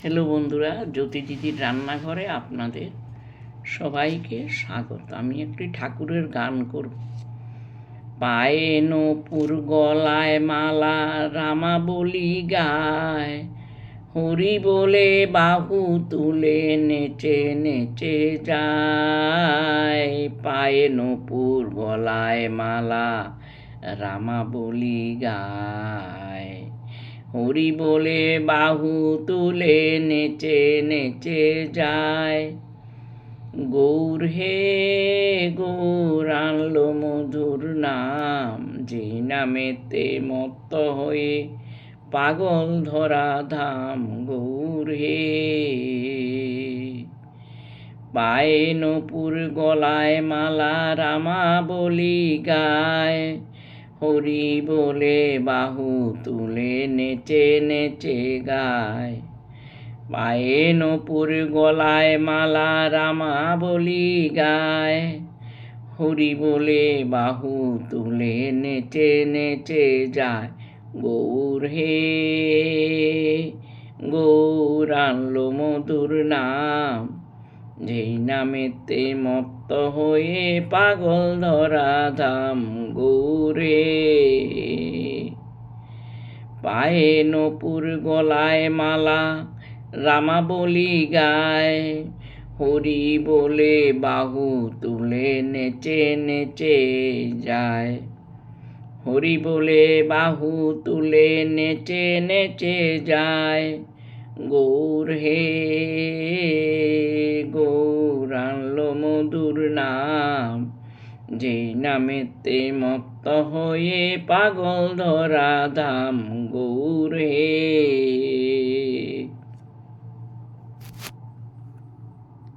Hello বন্ধুরা, জ্যোতি দিদির রান্নাঘরে আপনাদের সবাইকে স্বাগত। আমি একটি ঠাকুরের গান করব। পায়ে নূপুর গলায় মালা, রামা বলি গায়, হরি বলে বাহু তুলে নেচে নেচে যায়। পায়ে নূপুর গলায় মালা, রামা বলি গায়, হরি বলে বাহু তুলে নেচে নেচে যায়। গৌর হে গৌর আনলো মধুর নাম, যে নামেতে মত্ত হয়ে পাগল ধরা ধাম। গৌর হে পায়ে নূপুর গলায় মালা, রামা বলি গায়, হরি বলে বাহু তুলে নেচে নেচে গায়। পায়ে নূপুর গলায় মালা, রামা বলি গায়, হরি বলে বাহু তুলে নেচে নেচে যায়। গৌর হে গৌর আনলো মধুর নাম, যেই নামেতে মত্ত হয়ে পাগল ধরা ধাম। গৌরে পায়ে নূপুর গলায় মালা, রামা বলি গায়, হরি বলে বাহু তুলে নেচে নেচে যায়। হরি বলে বাহু তুলে নেচে নেচে যায়। গৌর হে গৌর আনলো মধুর নাম, যেই নামেতে মত্ত হয়ে পাগল ধরা ধাম। গৌর হে